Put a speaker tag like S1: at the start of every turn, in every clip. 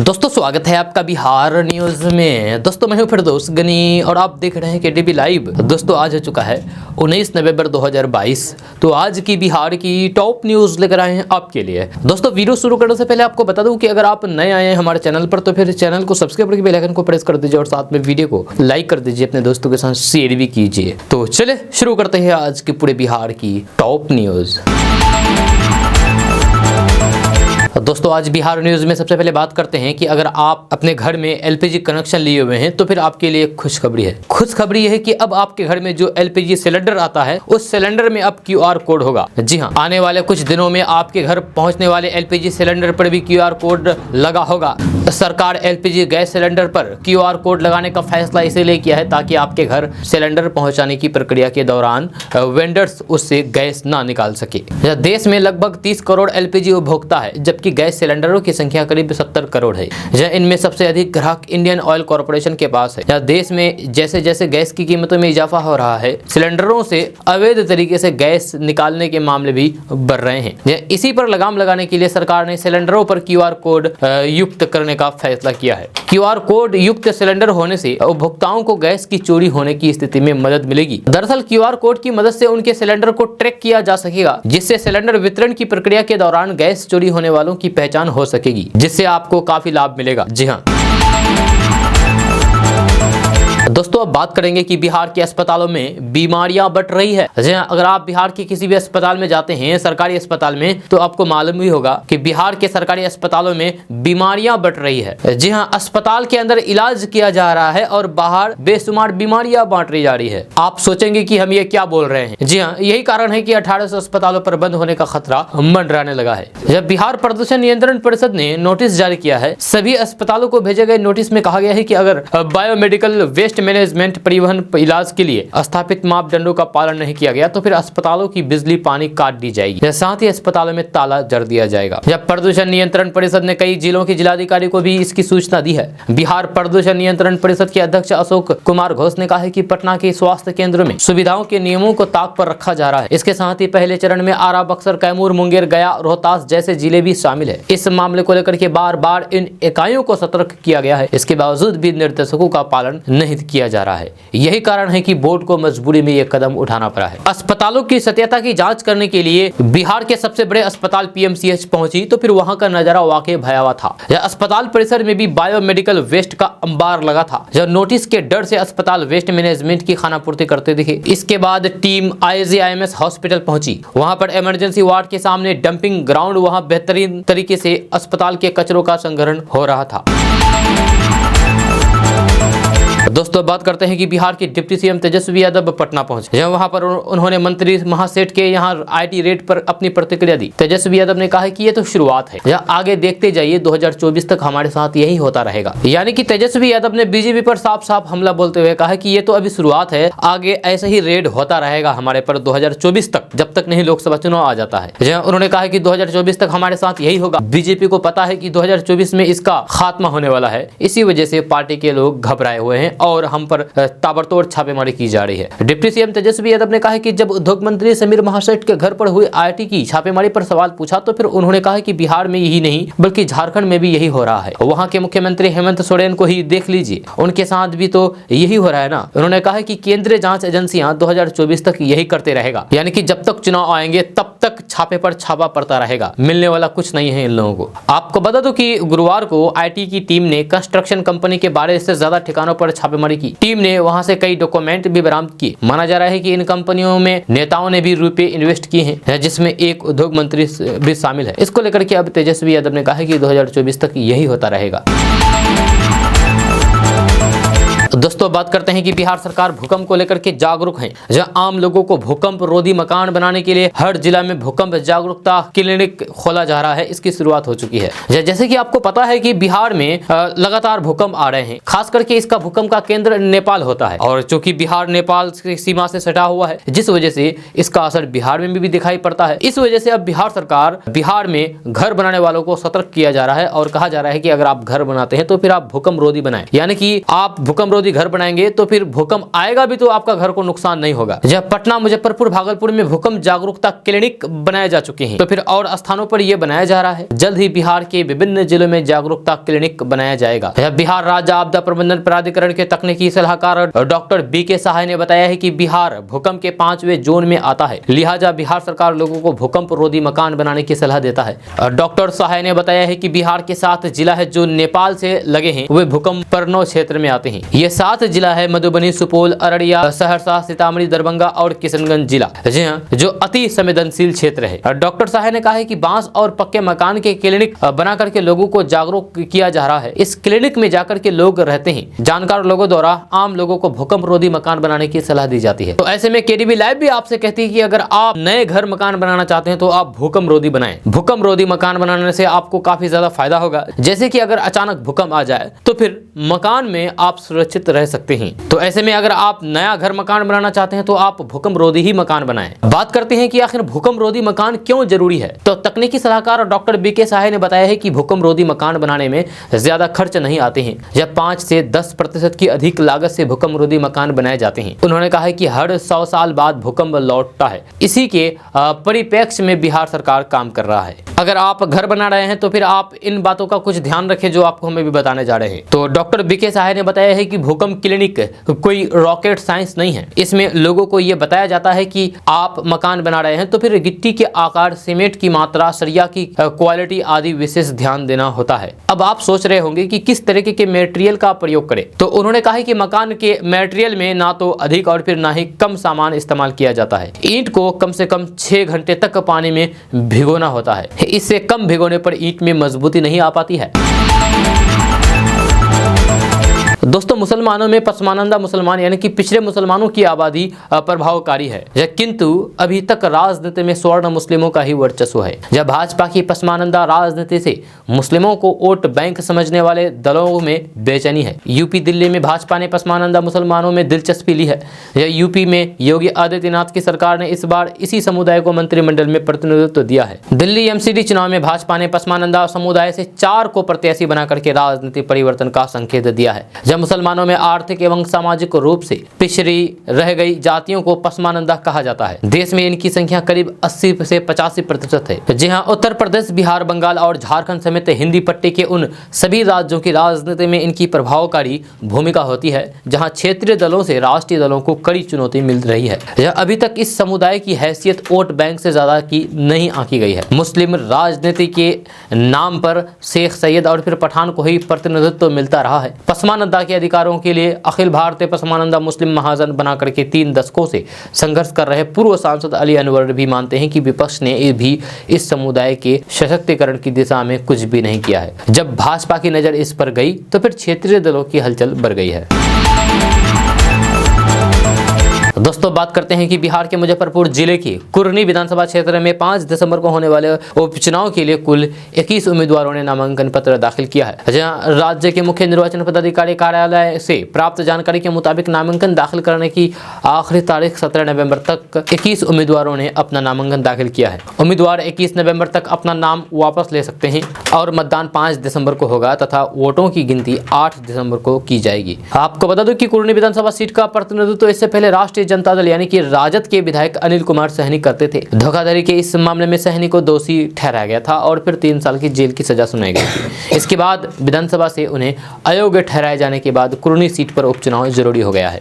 S1: दोस्तों स्वागत है आपका बिहार न्यूज में। दोस्तों मैं हूं फिरदौस गनी और आप देख रहे हैं केटीवी लाइव। दोस्तों आज हो चुका है 19 नवंबर 2022। तो आज की बिहार की टॉप न्यूज लेकर आए हैं आपके लिए। दोस्तों वीडियो शुरू करने से पहले आपको बता दूं कि अगर आप नए आए हैं हमारे चैनल पर तो फिर चैनल को सब्सक्राइब करके बेल आइकन को प्रेस कर दीजिए और साथ में वीडियो को लाइक कर दीजिए, अपने दोस्तों के साथ शेयर भी कीजिए। तो चले शुरू करते हैं आज की पूरे बिहार की टॉप न्यूज। दोस्तों आज बिहार न्यूज में सबसे पहले बात करते हैं कि अगर आप अपने घर में एलपीजी कनेक्शन लिए हुए हैं तो फिर आपके लिए खुशखबरी है। खुशखबरी यह है कि अब आपके घर में जो एलपीजी सिलेंडर आता है उस सिलेंडर में अब क्यूआर कोड होगा। जी हां, आने वाले कुछ दिनों में आपके घर पहुंचने वाले एलपीजी सिलेंडर पर भी क्यूआर कोड लगा होगा। सरकार एलपीजी गैस सिलेंडर पर क्यूआर कोड लगाने का फैसला इसीलिए किया है ताकि आपके घर सिलेंडर पहुंचाने की प्रक्रिया के दौरान वेंडर्स उससे गैस ना निकाल सके। देश में लगभग 30 करोड़ एलपीजी उपभोक्ता है जबकि गैस सिलेंडरों की संख्या करीब 70 करोड़ है। इनमें सबसे अधिक ग्राहक इंडियन ऑयल कॉर्पोरेशन के पास है। देश में जैसे जैसे गैस की कीमतों में इजाफा हो रहा है, सिलेंडरों से अवैध तरीके से गैस निकालने के मामले भी बढ़ रहे हैं। इसी पर लगाम लगाने के लिए सरकार ने सिलेंडरों पर क्यूआर कोड युक्त करने का फैसला किया है। क्यूआर कोड युक्त सिलेंडर होने से उपभोक्ताओं को गैस की चोरी होने की स्थिति में मदद मिलेगी। दरअसल क्यूआर कोड की मदद से उनके सिलेंडर को ट्रैक किया जा सकेगा, जिससे सिलेंडर वितरण की प्रक्रिया के दौरान गैस चोरी होने वालों की पहचान हो सकेगी, जिससे आपको काफी लाभ मिलेगा। जी हाँ दोस्तों अब बात करेंगे कि बिहार के अस्पतालों में बीमारियां बढ़ रही है। अगर आप बिहार के किसी भी अस्पताल में जाते हैं, सरकारी अस्पताल में, तो आपको मालूम भी होगा कि बिहार के सरकारी अस्पतालों में बीमारियां बढ़ रही है। जी हाँ, अस्पताल के अंदर इलाज किया जा रहा है और बाहर बेशुमार बीमारियां बांटी जा रही है। आप सोचेंगे कि हम ये क्या बोल रहे हैं। जी हाँ, यही कारण है कि 1800 अस्पतालों पर बंद होने का खतरा मंडराने लगा है। जब बिहार प्रदूषण नियंत्रण परिषद ने नोटिस जारी किया है, सभी अस्पतालों को भेजे गए नोटिस में कहा गया है कि अगर बायोमेडिकल वेस्ट मैनेजमेंट परिवहन इलाज के लिए स्थापित मापदंडों का पालन नहीं किया गया तो फिर अस्पतालों की बिजली पानी काट दी जाएगी। साथ ही अस्पतालों में ताला जड़ दिया जाएगा। जब प्रदूषण नियंत्रण परिषद ने कई जिलों के जिलाधिकारी को भी इसकी सूचना दी है। बिहार प्रदूषण नियंत्रण परिषद के अध्यक्ष अशोक कुमार घोष ने कहा है कि पटना के स्वास्थ्य केंद्र में सुविधाओं के नियमों को ताक पर रखा जा रहा है। इसके साथ ही पहले चरण में आरा, बक्सर, कैमूर, मुंगेर, गया, रोहतास जैसे जिले भी शामिल है। इस मामले को लेकर के बार बार इन इकाइयों को सतर्क किया गया है। इसके बावजूद भी निर्देशकों का पालन नहीं किया जा रहा है। यही कारण है कि बोर्ड को मजबूरी में यह कदम उठाना पड़ा है। अस्पतालों की सत्यता की जांच करने के लिए बिहार के सबसे बड़े अस्पताल पीएमसीएच पहुंची तो फिर वहां का नजारा वाकई भयावह था। अस्पताल परिसर में भी बायोमेडिकल वेस्ट का अंबार लगा था। जब नोटिस के डर से अस्पताल वेस्ट मैनेजमेंट की खानापूर्ति करते दिखे। इसके बाद टीम IGIMS हॉस्पिटल पहुंची। वहां पर इमरजेंसी वार्ड के सामने डंपिंग ग्राउंड, वहां बेहतरीन तरीके से अस्पताल के कचरों का संग्रहण हो रहा था। दोस्तों बात करते हैं कि बिहार के डिप्टी सीएम तेजस्वी यादव पटना पहुंचे। वहां पर उन्होंने मंत्री महासेठ के यहां IT रेट पर अपनी प्रतिक्रिया दी। तेजस्वी यादव ने कहा कि ये तो शुरुआत है, आगे देखते जाइए 2024 तक हमारे साथ यही होता रहेगा। यानी कि तेजस्वी यादव ने बीजेपी पर साफ साफ हमला बोलते हुए कहा कि ये तो अभी शुरुआत है, आगे ऐसे ही रेड होता रहेगा हमारे पर 2024 तक, जब तक नहीं लोकसभा चुनाव आ जाता है। उन्होंने कहा कि 2024 तक हमारे साथ यही होगा। बीजेपी को पता है कि 2024 में इसका खात्मा होने वाला है, इसी वजह से पार्टी के लोग घबराए हुए हैं और हम पर ताबड़तोड़ छापेमारी की जा रही है। डिप्टी सीएम तेजस्वी यादव ने कहा कि जब उद्योग मंत्री समीर महासेठ के घर पर हुई IT की छापेमारी पर सवाल पूछा तो फिर उन्होंने कहा कि बिहार में यही नहीं बल्कि झारखंड में भी यही हो रहा है। वहां के मुख्यमंत्री हेमंत सोरेन को ही देख लीजिए, उनके साथ भी तो यही हो रहा है ना। उन्होंने कहा कि केंद्रीय जांच एजेंसियां 2024 तक यही करते रहेगा, यानी कि जब तक चुनाव आएंगे तब तक छापे पर छापा पड़ता रहेगा, मिलने वाला कुछ नहीं है इन लोगों को। आपको बता दो कि गुरुवार को IT की टीम ने कंस्ट्रक्शन कंपनी के 12 से ज्यादा ठिकानों पर छापेमारी की। टीम ने वहां से कई डॉक्यूमेंट भी बरामद किए। माना जा रहा है कि इन कंपनियों में नेताओं ने भी रुपए इन्वेस्ट किए हैं, जिसमें एक उद्योग मंत्री भी शामिल है। इसको लेकर के अब तेजस्वी यादव ने कहा है कि 2024 तक यही होता रहेगा। दोस्तों बात करते हैं कि बिहार सरकार भूकंप को लेकर के जागरूक है। जहां आम लोगों को भूकंप रोधी मकान बनाने के लिए हर जिला में भूकंप जागरूकता क्लिनिक खोला जा रहा है। इसकी शुरुआत हो चुकी है। जैसे कि आपको पता है कि बिहार में लगातार भूकंप आ रहे हैं, खास करके इसका भूकंप का केंद्र नेपाल होता है और चूंकि बिहार नेपाल की सीमा से सटा हुआ है, जिस वजह से इसका असर बिहार में भी दिखाई पड़ता है। इस वजह से अब बिहार सरकार बिहार में घर बनाने वालों को सतर्क किया जा रहा है और कहा जा रहा है कि अगर आप घर बनाते हैं तो फिर आप भूकंप रोधी बनाएं, यानी कि आप भूकंप रोधी घर बनाएंगे तो फिर भूकंप आएगा भी तो आपका घर को नुकसान नहीं होगा। जब पटना, मुजफ्फरपुर, भागलपुर में भूकंप जागरूकता क्लिनिक बनाए जा चुके हैं, तो फिर और स्थानों पर यह बनाया जा रहा है। जल्द ही बिहार के विभिन्न जिलों में जागरूकता क्लिनिक बनाया जाएगा। बिहार राज्य आपदा प्रबंधन प्राधिकरण के तकनीकी सलाहकार डॉक्टर BK सहाय ने बताया है कि बिहार भूकंप के 5वें जोन में आता है, लिहाजा बिहार सरकार लोगों को भूकंप रोधी मकान बनाने की सलाह देता है। डॉक्टर सहाय ने बताया है कि बिहार के 7 जिला है जो नेपाल से लगे हैं, वे भूकंप प्रवण क्षेत्र में आते हैं। ये 7 जिला है मधुबनी, सुपौल, अररिया, सहरसा, सीतामढ़ी, दरभंगा और किशनगंज जिला, जी हाँ, जो अति संवेदनशील क्षेत्र है। डॉक्टर सहाय ने कहा है कि बांस और पक्के मकान के क्लिनिक बना करके लोगों को जागरूक किया जा रहा है। इस क्लिनिक में जाकर के लोग रहते हैं। जानकार लोगों द्वारा आम लोगों को भूकंप रोधी मकान बनाने की सलाह दी जाती है। तो ऐसे में KDB लाइव भी आपसे कहती है कि अगर आप नए घर मकान बनाना चाहते हैं तो आप भूकंप रोधी बनाएं। भूकंप रोधी मकान बनाने से आपको काफी ज्यादा फायदा होगा। जैसे कि अगर अचानक भूकंप आ जाए तो फिर मकान में आप सुरक्षित रह सकते हैं। तो ऐसे में अगर आप नया घर मकान बनाना चाहते हैं तो आप भूकंप रोधी ही मकान बनाएं। बात करते हैं कि आखिर भूकंप रोधी मकान क्यों जरूरी है। तो तकनीकी सलाहकार डॉक्टर BK सहाय ने बताया है कि भूकंप रोधी मकान बनाने में ज्यादा खर्च नहीं आते हैं। जब 5 से 10% की अधिक लागत से भूकंप रोधी मकान बनाए जाते हैं। उन्होंने कहा है कि हर 100 साल बाद भूकंप लौटता है। इसी के परिप्रेक्ष्य में बिहार सरकार काम कर रहा है। अगर आप घर बना रहे हैं तो फिर आप इन बातों का कुछ ध्यान रखें जो आपको हमें भी बताने जा रहे हैं। तो डॉक्टर BK सहाय ने बताया है कि भूकंप क्लिनिक कोई रॉकेट साइंस नहीं है। इसमें लोगों को यह बताया जाता है कि आप मकान बना रहे हैं तो फिर गिट्टी के आकार, सीमेंट की मात्रा, सरिया की क्वालिटी आदि विशेष ध्यान देना होता है। अब आप सोच रहे होंगे कि किस तरीके के मटेरियल का प्रयोग करें। तो उन्होंने कहा है कि मकान के मटेरियल में ना तो अधिक और फिर ना ही कम सामान इस्तेमाल किया जाता है। ईंट को कम से कम 6 घंटे तक पानी में भिगोना होता है। इससे कम भिगोने पर ईंट में मजबूती नहीं आ पाती है। दोस्तों, मुसलमानों में पसमानंदा मुसलमान यानी कि पिछड़े मुसलमानों की आबादी प्रभावकारी है, किंतु अभी तक राजनीति में स्वर्ण मुस्लिमों का ही वर्चस्व है। जब भाजपा की पसमानंदा राजनीति से मुस्लिमों को वोट बैंक समझने वाले दलों में बेचैनी है। यूपी, दिल्ली में भाजपा ने पसमानंदा मुसलमानों में दिलचस्पी ली है। यूपी में योगी आदित्यनाथ की सरकार ने इस बार इसी समुदाय को मंत्रिमंडल में प्रतिनिधित्व दिया है। दिल्ली MCD चुनाव में भाजपा ने पसमानंदा समुदाय से 4 को प्रत्याशी बना करके राजनीतिक परिवर्तन का संकेत दिया है। जब मुसलमानों में आर्थिक एवं सामाजिक रूप से पिछड़ी रह गई जातियों को पसमानंदा कहा जाता है। देश में इनकी संख्या करीब 80 से 85% है। जी हाँ, उत्तर प्रदेश, बिहार, बंगाल और झारखंड समेत हिंदी पट्टी के उन सभी राज्यों की राजनीति में इनकी प्रभावकारी भूमिका होती है जहां क्षेत्रीय दलों से राष्ट्रीय दलों को कड़ी चुनौती मिल रही है। अभी तक इस समुदाय की हैसियत वोट बैंक से ज्यादा की नहीं आंकी गई है। मुस्लिम राजनीति के नाम पर शेख सैयद और फिर पठान को ही प्रतिनिधित्व मिलता रहा है। पसमानंदा के अधिकारों के लिए अखिल भारतीय पसमानंदा मुस्लिम महाजन बना करके 3 दशकों से संघर्ष कर रहे पूर्व सांसद अली अनवर भी मानते हैं कि विपक्ष ने भी इस समुदाय के सशक्तिकरण की दिशा में कुछ भी नहीं किया है। जब भाजपा की नजर इस पर गई तो फिर क्षेत्रीय दलों की हलचल बढ़ गई है। दोस्तों, बात करते हैं कि बिहार के मुजफ्फरपुर जिले के कुरनी विधानसभा क्षेत्र में 5 दिसंबर को होने वाले उपचुनाव के लिए कुल 21 उम्मीदवारों ने नामांकन पत्र दाखिल किया है। जहां राज्य के मुख्य निर्वाचन पदाधिकारी कार्यालय से प्राप्त जानकारी के मुताबिक नामांकन दाखिल करने की आखिरी तारीख 17 नवंबर तक 21 उम्मीदवारों ने अपना नामांकन दाखिल किया है। उम्मीदवार 21 नवंबर तक अपना नाम वापस ले सकते हैं और मतदान 5 दिसंबर को होगा तथा वोटों की गिनती 8 दिसंबर को की जाएगी। आपको बता दूं कि कुरनी विधानसभा सीट का प्रतिनिधित्व इससे पहले राष्ट्रीय जनता दल यानी कि राजद के विधायक अनिल कुमार सहनी करते थे। धोखाधड़ी के इस मामले में सहनी को दोषी ठहराया गया था और फिर 3 साल की जेल की सजा सुनाई गई थी। इसके बाद विधानसभा से उन्हें अयोग्य ठहराए जाने के बाद कुरनी सीट पर उपचुनाव जरूरी हो गया है।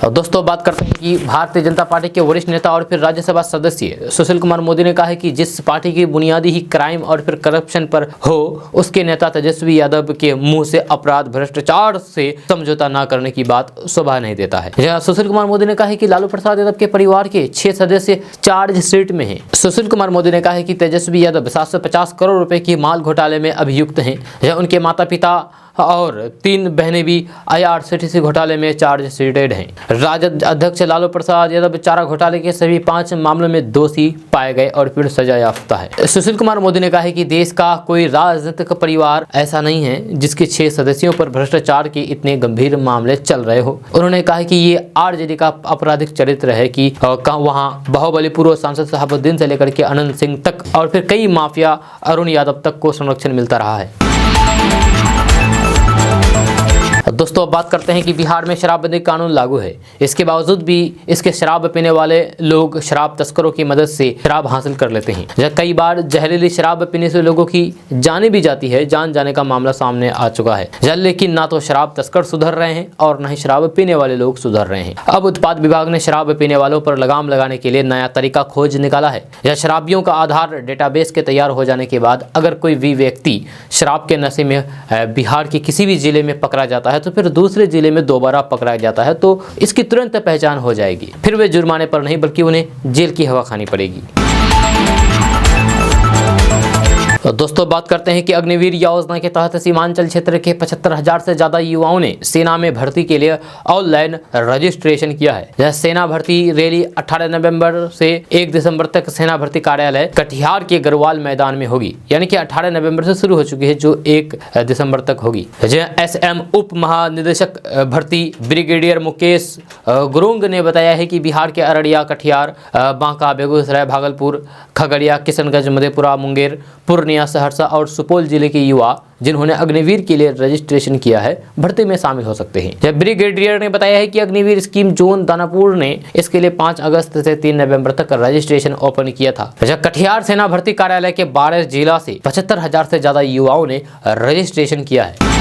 S1: दोस्तों, बात करते हैं कि भारतीय जनता पार्टी के वरिष्ठ नेता और फिर राज्यसभा सदस्य सुशील कुमार मोदी ने कहा है कि जिस पार्टी की बुनियादी ही क्राइम और फिर करप्शन पर हो, उसके नेता तेजस्वी यादव के मुंह से अपराध, भ्रष्टाचार से समझौता न करने की बात शोभा नहीं देता है। सुशील कुमार मोदी ने कहा है कि लालू प्रसाद यादव के परिवार के 6 सदस्य चार्जशीट में हैं। सुशील कुमार मोदी ने कहा है कि तेजस्वी यादव 750 करोड़ रुपए की माल घोटाले में अभियुक्त हैं। उनके माता पिता और 3 बहनें भी IRCTC घोटाले में चार्जशीटेड हैं। राजद अध्यक्ष लालू प्रसाद यादव चारा घोटाले के सभी 5 मामलों में दोषी पाए गए और फिर सजा याफ्ता है। सुशील कुमार मोदी ने कहा है कि देश का कोई राजनीतिक परिवार ऐसा नहीं है जिसके 6 सदस्यों पर भ्रष्टाचार के इतने गंभीर मामले चल रहे हो। उन्होंने कहा है कि ये RJD का आपराधिक चरित्र है कि वहाँ बाहुबली पूर्व सांसद शहाबुद्दीन से लेकर के अनंत सिंह तक और फिर कई माफिया अरुण यादव तक को संरक्षण मिलता रहा है। दोस्तों अब बात करते हैं कि बिहार में शराबबंदी कानून लागू है, इसके बावजूद भी इसके शराब पीने वाले लोग शराब तस्करों की मदद से शराब हासिल कर लेते हैं। जहाँ कई बार जहरीली शराब पीने से लोगों की जाने भी जाती है, जान जाने का मामला सामने आ चुका है। लेकिन ना तो शराब तस्कर सुधर रहे हैं और न ही शराब पीने वाले लोग सुधर रहे हैं। अब उत्पाद विभाग ने शराब पीने वालों पर लगाम लगाने के लिए नया तरीका खोज निकाला है। यह शराबियों का आधार डेटाबेस के तैयार हो जाने के बाद अगर कोई भी व्यक्ति शराब के नशे में बिहार के किसी भी जिले में पकड़ा जाता है तो फिर दूसरे जिले में दोबारा पकड़ा जाता है तो इसकी तुरंत पहचान हो जाएगी। फिर वे जुर्माने पर नहीं बल्कि उन्हें जेल की हवा खानी पड़ेगी। तो दोस्तों बात करते हैं कि अग्निवीर योजना के तहत सीमांचल क्षेत्र के 75,000 से ज्यादा युवाओं ने सेना में भर्ती के लिए ऑनलाइन रजिस्ट्रेशन किया है। यह सेना भर्ती रैली 18 नवंबर से 1 दिसंबर तक सेना भर्ती कार्यालय कटिहार के गरवाल मैदान में होगी। यानी कि 18 नवंबर से शुरू हो चुकी है जो 1 दिसंबर तक होगी। SM उप महानिदेशक भर्ती ब्रिगेडियर मुकेश गुरुंग ने बताया है कि बिहार के अररिया, कटिहार, बांका, बेगूसराय, भागलपुर, खगड़िया, किशनगंज, मधेपुरा, मुंगेर, पूर्णिया, सहरसा और सुपौल जिले के युवा जिन्होंने अग्निवीर के लिए रजिस्ट्रेशन किया है भर्ती में शामिल हो सकते हैं। जब ब्रिगेडियर ने बताया है कि अग्निवीर स्कीम जोन दानापुर ने इसके लिए 5 अगस्त से 3 नवंबर तक रजिस्ट्रेशन ओपन किया था। जब कटिहार सेना भर्ती कार्यालय के 12 जिला से 75,000 से ज्यादा युवाओं ने रजिस्ट्रेशन किया है।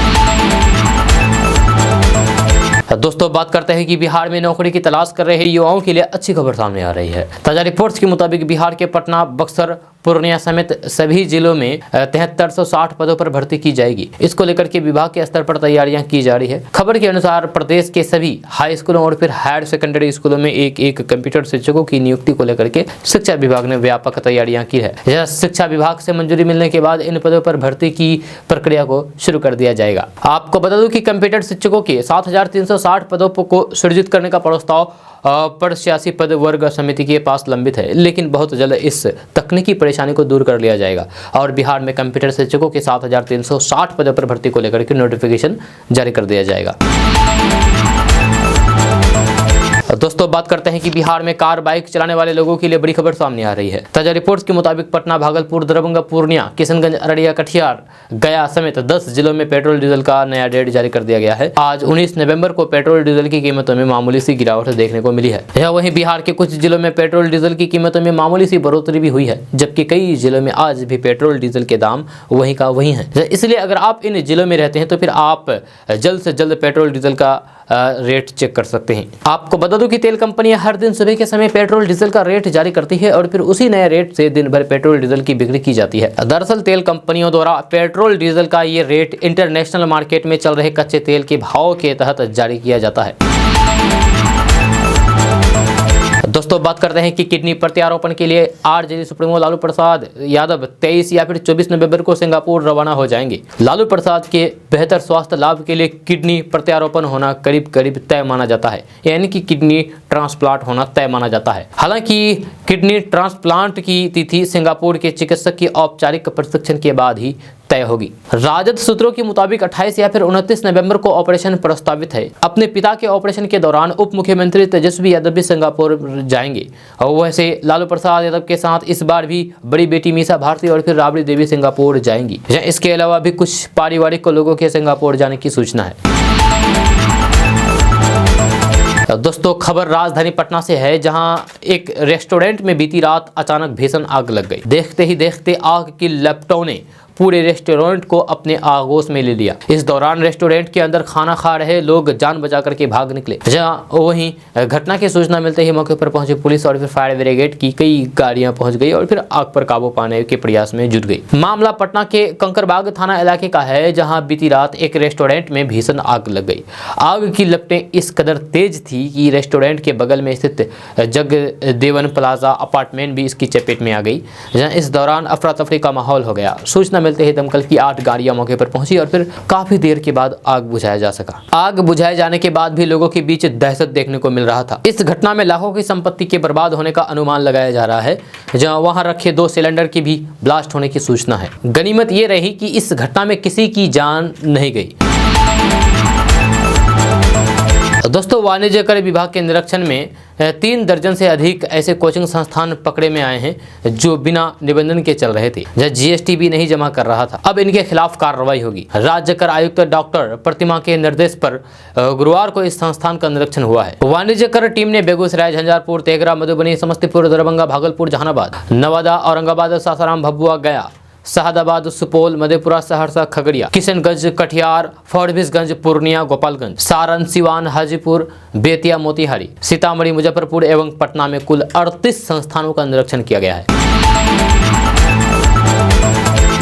S1: दोस्तों बात करते हैं कि बिहार में नौकरी की तलाश कर रहे युवाओं के लिए अच्छी खबर सामने आ रही है। ताजा रिपोर्ट्स के मुताबिक बिहार के पटना, बक्सर, पूर्णिया समेत सभी जिलों में 7360 पदों पर भर्ती की जाएगी। इसको लेकर के विभाग के स्तर पर तैयारियां की जा रही है। खबर के अनुसार प्रदेश के सभी हाई स्कूलों और फिर हायर सेकेंडरी स्कूलों में एक कंप्यूटर शिक्षकों की नियुक्ति को लेकर के शिक्षा विभाग ने व्यापक तैयारियां की है। यह शिक्षा विभाग से मंजूरी मिलने के बाद इन पदों पर भर्ती की प्रक्रिया को शुरू कर दिया जाएगा। आपको बता दूं कि कंप्यूटर शिक्षकों के 7360 पदों को सृजित करने का प्रस्ताव प्रशासी पद वर्ग समिति के पास लंबित है, लेकिन बहुत जल्द इस तकनीकी परेशानी को दूर कर लिया जाएगा और बिहार में कंप्यूटर शिक्षकों के 7360 पदों पर भर्ती को लेकर के नोटिफिकेशन जारी कर दिया जाएगा। दोस्तों बात करते हैं कि बिहार में कार बाइक चलाने वाले लोगों के लिए बड़ी खबर सामने आ रही है। ताजा रिपोर्ट्स के मुताबिक पटना, भागलपुर, दरभंगा, पूर्णिया, किशनगंज, अररिया, कटिहार, गया समेत 10 जिलों में पेट्रोल डीजल का नया रेट जारी कर दिया गया है। आज 19 नवंबर को पेट्रोल डीजल की कीमतों में मामूली सी गिरावट देखने को मिली है। यह वहीं बिहार के कुछ जिलों में पेट्रोल डीजल की कीमतों में मामूली सी बढ़ोतरी भी हुई है, जबकि कई जिलों में आज भी पेट्रोल डीजल के दाम वहीं का वहीं है। इसलिए अगर आप इन जिलों में रहते हैं तो फिर आप जल्द से जल्द पेट्रोल डीजल का रेट चेक कर सकते हैं। आपको बता दूं कि तेल कंपनियां हर दिन सुबह के समय पेट्रोल डीजल का रेट जारी करती है और फिर उसी नए रेट से दिन भर पेट्रोल डीजल की बिक्री की जाती है। दरअसल तेल कंपनियों द्वारा पेट्रोल डीजल का ये रेट इंटरनेशनल मार्केट में चल रहे कच्चे तेल के भाव के तहत जारी किया जाता है। दोस्तों बात करते हैं कि किडनी प्रत्यारोपण के लिए आरजेडी सुप्रीमो लालू प्रसाद यादव 23 या फिर 24 नवंबर को सिंगापुर रवाना हो जाएंगे। लालू प्रसाद के बेहतर स्वास्थ्य लाभ के लिए किडनी प्रत्यारोपण होना करीब करीब तय माना जाता है, यानी कि किडनी ट्रांसप्लांट होना तय माना जाता है। हालांकि किडनी ट्रांसप्लांट की तिथि सिंगापुर के चिकित्सक की औपचारिक प्रशिक्षण के बाद ही तय होगी। राजद सूत्रों के मुताबिक 28 या फिर 29 नवंबर को ऑपरेशन प्रस्तावित है। अपने पिता के ऑपरेशन के दौरान उप मुख्यमंत्री तेजस्वी यादव भी सिंगापुर जाएंगे और वैसे लालू प्रसाद यादव के साथ इस बार भी बड़ी बेटी मीसा भारती और फिर राबड़ी देवी सिंगापुर जाएंगी। इसके अलावा भी कुछ पारिवारिक लोगों के सिंगापुर जाने की सूचना है। दोस्तों खबर राजधानी पटना से है, जहां एक रेस्टोरेंट में बीती रात अचानक भीषण आग लग गई। देखते ही देखते आग की लपटों ने पूरे रेस्टोरेंट को अपने आगोश में ले लिया। इस दौरान रेस्टोरेंट के अंदर खाना खा रहे लोग जान बचा करके भाग निकले। जहां वहीं घटना की सूचना मिलते ही मौके पर पहुंची पुलिस और फिर फायर ब्रिगेड की कई गाड़ियां पहुंच गई और फिर आग पर काबू पाने के प्रयास में जुट गई। मामला पटना के कंकरबाग थाना इलाके का है, जहां बीती रात एक रेस्टोरेंट में भीषण आग लग गई। आग की लपटें इस कदर तेज थी कि रेस्टोरेंट के बगल में स्थित जगदेवन प्लाजा अपार्टमेंट भी इसकी चपेट में आ गई। जहां इस दौरान अफरा तफरी का माहौल हो गया। सूचना मिलते ही दमकल की 8 गाड़ियां मौके पर पहुंची और फिर काफी देर के बाद आग बुझाया जा सका। आग बुझाए जाने के बाद भी लोगों के बीच दहशत देखने को मिल रहा था। इस घटना में लाखों की संपत्ति के बर्बाद होने का अनुमान लगाया जा रहा है, जहां वहां रखे 2 सिलेंडर की भी ब्लास्ट होने की सूचना है। गनीमत ये रही कि इस घटना में किसी की जान नहीं गई। दोस्तों वाणिज्य कर विभाग के निरीक्षण में 3 दर्जन से अधिक ऐसे कोचिंग संस्थान पकड़े में आए हैं जो बिना निबंधन के चल रहे थे, जहाँ जीएसटी भी नहीं जमा कर रहा था। अब इनके खिलाफ कार्रवाई होगी। राज्य कर आयुक्त डॉक्टर प्रतिमा के निर्देश पर गुरुवार को इस संस्थान का निरीक्षण हुआ है। वाणिज्य कर टीम ने बेगूसराय, झंझारपुर, तेघरा, मधुबनी, समस्तीपुर, दरभंगा, भागलपुर, जहानाबाद, नवादा, औरंगाबाद, सासाराम, भभुआ, गया, शहादाबाद, सुपौल, मधेपुरा, सहरसा, खगड़िया, किशनगंज, कटिहार, फॉरबिसगंज, पूर्णिया, गोपालगंज, सारण, सिवान, हाजीपुर, बेतिया, मोतिहारी, सीतामढ़ी, मुजफ्फरपुर एवं पटना में कुल 38 संस्थानों का निरीक्षण किया गया है।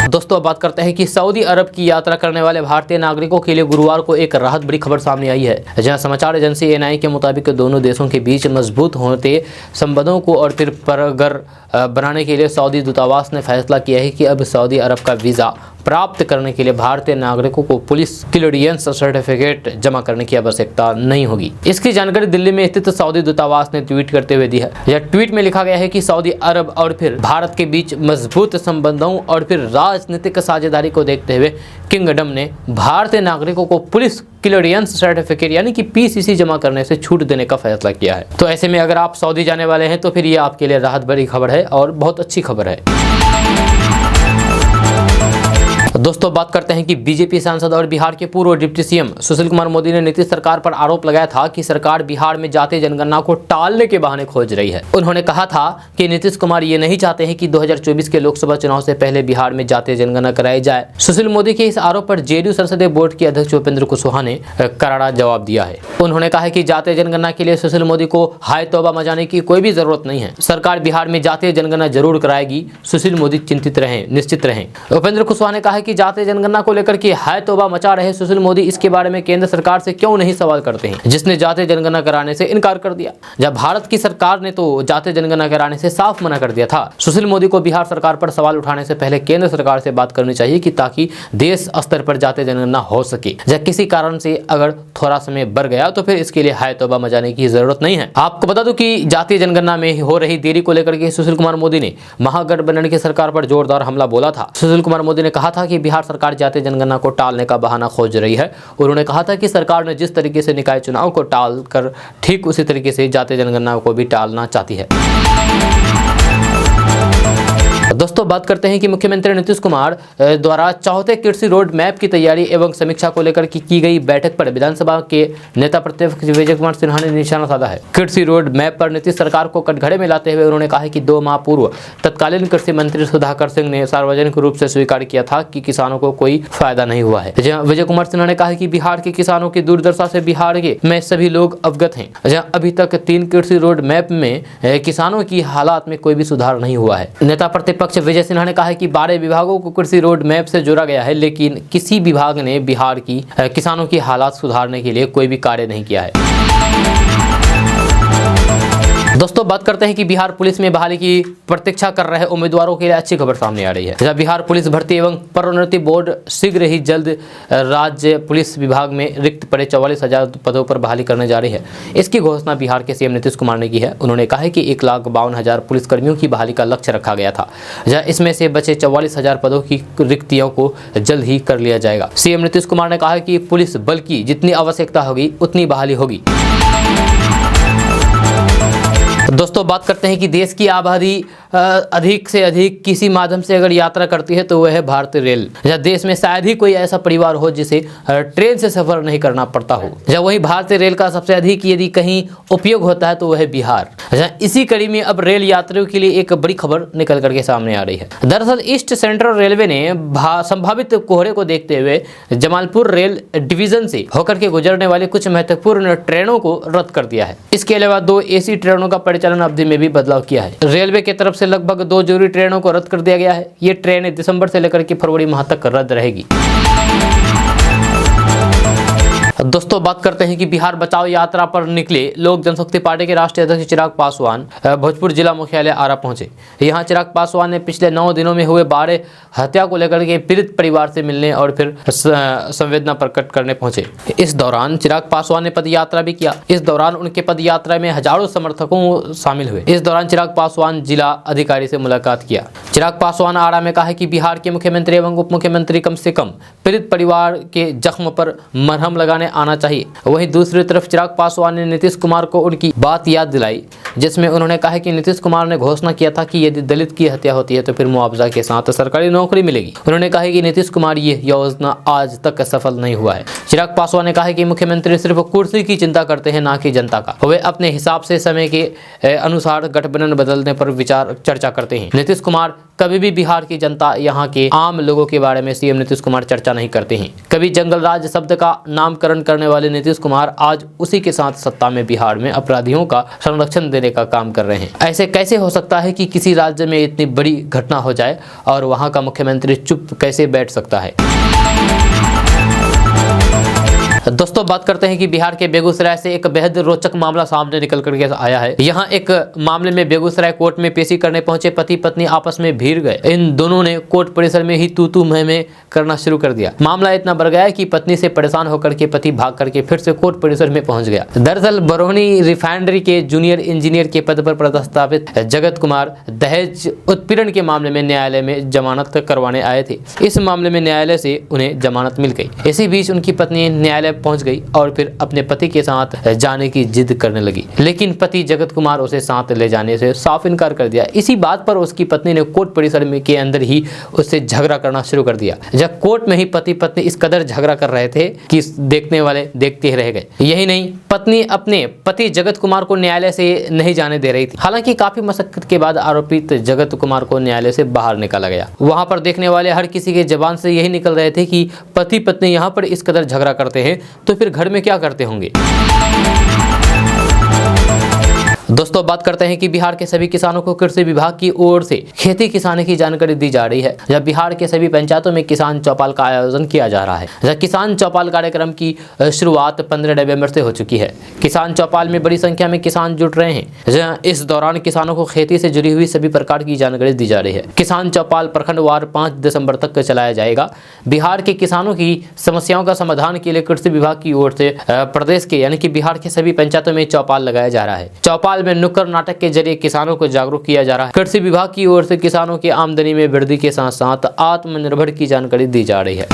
S1: दोस्तों अब बात करते हैं कि सऊदी अरब की यात्रा करने वाले भारतीय नागरिकों के लिए गुरुवार को एक राहत भरी खबर सामने आई है, जहां समाचार एजेंसी एएनआई के मुताबिक दोनों देशों के बीच मजबूत होते संबंधों को और फिर परगर बनाने के लिए सऊदी दूतावास ने फैसला किया है कि अब सऊदी अरब का वीज़ा प्राप्त करने के लिए भारतीय नागरिकों को पुलिस क्लियरेंस सर्टिफिकेट जमा करने की आवश्यकता नहीं होगी। इसकी जानकारी दिल्ली में स्थित सऊदी दूतावास ने ट्वीट करते हुए दी है। यह ट्वीट में लिखा गया है कि सऊदी अरब और फिर भारत के बीच मजबूत संबंधों और फिर राजनीतिक साझेदारी को देखते हुए किंगडम ने भारतीय नागरिकों को पुलिस क्लियरेंस सर्टिफिकेट यानी कि पीसीसी जमा करने से छूट देने का फैसला किया है। तो ऐसे में अगर आप सऊदी जाने वाले हैं तो फिर ये आपके लिए राहत भरी खबर है और बहुत अच्छी खबर है। दोस्तों बात करते हैं कि बीजेपी सांसद और बिहार के पूर्व डिप्टी सीएम सुशील कुमार मोदी ने नीतीश सरकार पर आरोप लगाया था कि सरकार बिहार में जातीय जनगणना को टालने के बहाने खोज रही है। उन्होंने कहा था कि नीतीश कुमार ये नहीं चाहते हैं कि 2024 के लोकसभा चुनाव से पहले बिहार में जातीय जनगणना कराई जाए। सुशील मोदी के इस आरोप पर जेडीयू संसदीय बोर्ड के अध्यक्ष उपेंद्र कुशवाहा ने करारा जवाब दिया है। उन्होंने कहा कि जातीय जनगणना के लिए सुशील मोदी को हाय तौबा मचाने की कोई भी जरूरत नहीं है। सरकार बिहार में जातीय जनगणना जरूर कराएगी। सुशील मोदी चिंतित रहें, निश्चित रहें। उपेंद्र कुशवाहा ने कहा कि जातीय जनगणना को लेकर के हाय तौबा मचा रहे सुशील मोदी इसके बारे में केंद्र सरकार से क्यों नहीं सवाल करते हैं, जिसने जातीय जनगणना कराने से इनकार कर दिया। जब भारत की सरकार ने तो जातीय जनगणना कराने से साफ मना कर दिया था। सुशील मोदी को बिहार सरकार पर सवाल उठाने से पहले केंद्र सरकार से बात करनी चाहिए कि ताकि देश स्तर पर जातीय जनगणना हो सके। जब किसी कारण से अगर थोड़ा समय बढ़ गया तो फिर इसके लिए हाय तौबा मचाने की जरूरत नहीं है। आपको बता दूं कि जातीय जनगणना में हो रही देरी को लेकर के सुशील कुमार मोदी ने महागठबंधन की सरकार पर जोरदार हमला बोला था। सुशील कुमार मोदी ने कहा था कि बिहार सरकार जातीय जनगणना को टालने का बहाना खोज रही है। उन्होंने कहा था कि सरकार ने जिस तरीके से निकाय चुनाव को टाल कर ठीक उसी तरीके से जातीय जनगणना को भी टालना चाहती है। दोस्तों बात करते हैं कि मुख्यमंत्री नीतीश कुमार द्वारा चौथे कृषि रोड मैप की तैयारी एवं समीक्षा को लेकर की गई बैठक पर विधानसभा के नेता प्रतिपक्ष विजय कुमार सिन्हा ने निशाना साधा है। कृषि रोड मैप पर नीतीश सरकार को कटघरे में लाते हुए उन्होंने कहा कि 2 माह पूर्व तत्कालीन कृषि मंत्री सुधाकर सिंह ने सार्वजनिक रूप से स्वीकार किया था कि किसानों को कोई फायदा नहीं हुआ है। जहाँ विजय कुमार सिन्हा ने कहा कि बिहार के किसानों की दुर्दशा से बिहार के में सभी लोग अवगत हैं। जहाँ अभी तक 3 कृषि रोड मैप में किसानों की हालात में कोई भी सुधार नहीं हुआ है। नेता प्रतिपक्ष विजय सिन्हा ने कहा है कि 12 विभागों को कृषि रोड मैप से जोड़ा गया है, लेकिन किसी विभाग ने बिहार की किसानों की हालात सुधारने के लिए कोई भी कार्य नहीं किया है। दोस्तों बात करते हैं कि बिहार पुलिस में बहाली की प्रतीक्षा कर रहे उम्मीदवारों के लिए अच्छी खबर सामने आ रही है। जब बिहार पुलिस भर्ती एवं पदोन्नति बोर्ड शीघ्र ही जल्द राज्य पुलिस विभाग में रिक्त पड़े 44,000 पदों पर बहाली करने जा रही है। इसकी घोषणा बिहार के सीएम नीतीश कुमार ने की है। उन्होंने कहा है कि 1,52,000 पुलिसकर्मियों की बहाली का लक्ष्य रखा गया था, जहाँ इसमें से बचे 44,000 पदों की रिक्तियों को जल्द ही कर लिया जाएगा। सीएम नीतीश कुमार ने कहा कि पुलिस बल की जितनी आवश्यकता होगी उतनी बहाली होगी। दोस्तों बात करते हैं कि देश की आबादी अधिक से अधिक किसी माध्यम से अगर यात्रा करती है तो वह है भारतीय रेल। जहाँ देश में शायद ही कोई ऐसा परिवार हो जिसे ट्रेन से सफर नहीं करना पड़ता हो। जब वही भारतीय रेल का सबसे अधिक यदि कहीं उपयोग होता है तो वह है बिहार। जहाँ इसी कड़ी में अब रेल यात्रियों के लिए एक बड़ी खबर निकल करके सामने आ रही है। दरअसल ईस्ट सेंट्रल रेलवे ने संभावित कोहरे को देखते हुए जमालपुर रेल डिवीजन से होकर के गुजरने वाली कुछ महत्वपूर्ण ट्रेनों को रद्द कर दिया है। इसके अलावा 2 AC ट्रेनों का परिचालन अवधि में भी बदलाव किया है। रेलवे की तरफ से लगभग 2 जरूरी ट्रेनों को रद्द कर दिया गया है। ये ट्रेनें दिसंबर से लेकर के फरवरी माह तक रद्द रहेगी। दोस्तों बात करते हैं कि बिहार बचाओ यात्रा पर निकले लोक जनशक्ति पार्टी के राष्ट्रीय अध्यक्ष चिराग पासवान भोजपुर जिला मुख्यालय आरा पहुंचे। यहां चिराग पासवान ने पिछले 9 दिनों में हुए 12 हत्या को लेकर के पीड़ित परिवार से मिलने और फिर संवेदना प्रकट करने पहुंचे। इस दौरान चिराग पासवान ने पदयात्रा भी किया। इस दौरान उनके पदयात्रा में हजारों समर्थकों शामिल हुए। इस दौरान चिराग पासवान जिला अधिकारी से मुलाकात किया। चिराग पासवान आरा में कहा कि बिहार के मुख्यमंत्री एवं उप मुख्यमंत्री कम से कम पीड़ित परिवार के जख्म पर मरहम लगाने आना चाहिए। वहीं दूसरी तरफ चिराग पासवान ने नीतीश कुमार को उनकी बात याद दिलाई, जिसमें उन्होंने कहा कि नीतीश कुमार ने घोषणा किया था कि यदि दलित की हत्या होती है तो फिर मुआवजा के साथ सरकारी नौकरी मिलेगी। उन्होंने कहा कि नीतीश कुमार ये योजना आज तक सफल नहीं हुआ है। चिराग पासवान ने कहा कि मुख्यमंत्री सिर्फ कुर्सी की चिंता करते हैं, ना कि जनता का। वे अपने हिसाब से समय के अनुसार गठबंधन बदलने पर विचार चर्चा करते हैं। नीतीश कुमार कभी भी बिहार की जनता, यहाँ के आम लोगों के बारे में सीएम नीतीश कुमार चर्चा नहीं करते हैं। कभी जंगल राज शब्द का नामकरण करने वाले नीतीश कुमार आज उसी के साथ सत्ता में बिहार में अपराधियों का संरक्षण देने का काम कर रहे हैं। ऐसे कैसे हो सकता है कि किसी राज्य में इतनी बड़ी घटना हो जाए और वहां का मुख्यमंत्री चुप कैसे बैठ सकता है। दोस्तों बात करते हैं कि बिहार के बेगूसराय से एक बेहद रोचक मामला सामने निकल करके आया है। यहाँ एक मामले में बेगूसराय कोर्ट में पेशी करने पहुंचे पति पत्नी आपस में भिड़ गए। इन दोनों ने कोर्ट परिसर में ही तू मैं करना शुरू कर दिया। मामला इतना बढ़ गया कि पत्नी से परेशान होकर के पति भाग करके फिर से कोर्ट परिसर में पहुंच गया। दरअसल बरौनी रिफाइनरी के जूनियर इंजीनियर के पद पर पदस्थापित जगत कुमार दहेज उत्पीड़न के मामले में न्यायालय में जमानत करवाने आए थे। इस मामले में न्यायालय से उन्हें जमानत मिल गई। इसी बीच उनकी पत्नी न्यायालय पहुंच गई और फिर अपने पति के साथ जाने की जिद करने लगी, लेकिन पति जगत कुमार उसे साथ ले जाने से साफ इनकार कर दिया। इसी बात पर उसकी पत्नी ने कोर्ट परिसर में के अंदर ही उससे झगड़ा करना शुरू कर दिया। जब कोर्ट में ही पति पत्नी इस कदर झगड़ा कर रहे थे कि देखने वाले देखते ही रह गए। यही नहीं, पत्नी अपने पति जगत कुमार को न्यायालय से नहीं जाने दे रही थी। हालांकि काफी मशक्कत के बाद आरोपित जगत कुमार को न्यायालय से बाहर निकाला गया। वहां पर देखने वाले हर किसी के जबान से यही निकल रहे थे कि पति पत्नी यहाँ पर इस कदर झगड़ा करते हैं तो फिर घर में क्या करते होंगे। दोस्तों बात करते हैं कि बिहार के सभी किसानों को कृषि विभाग की ओर से खेती किसानी की जानकारी दी जा रही है। जब बिहार के सभी पंचायतों में किसान चौपाल का आयोजन किया जा रहा है। जब किसान चौपाल कार्यक्रम की शुरुआत 15 नवंबर से हो चुकी है। किसान चौपाल में बड़ी संख्या में किसान जुट रहे हैं। जहां इस दौरान किसानों को खेती से जुड़ी हुई सभी प्रकार की जानकारी दी जा रही है। किसान चौपाल प्रखंडवार 5 दिसंबर तक चलाया जाएगा। बिहार के किसानों की समस्याओं का समाधान के लिए कृषि विभाग की ओर से प्रदेश के यानी कि बिहार के सभी पंचायतों में चौपाल लगाया जा रहा है। चौपाल में नुक्कड़ नाटक के जरिए किसानों को जागरूक किया जा रहा है। कृषि विभाग की ओर से किसानों की आमदनी में वृद्धि के साथ साथ आत्मनिर्भर की जानकारी दी जा रही है।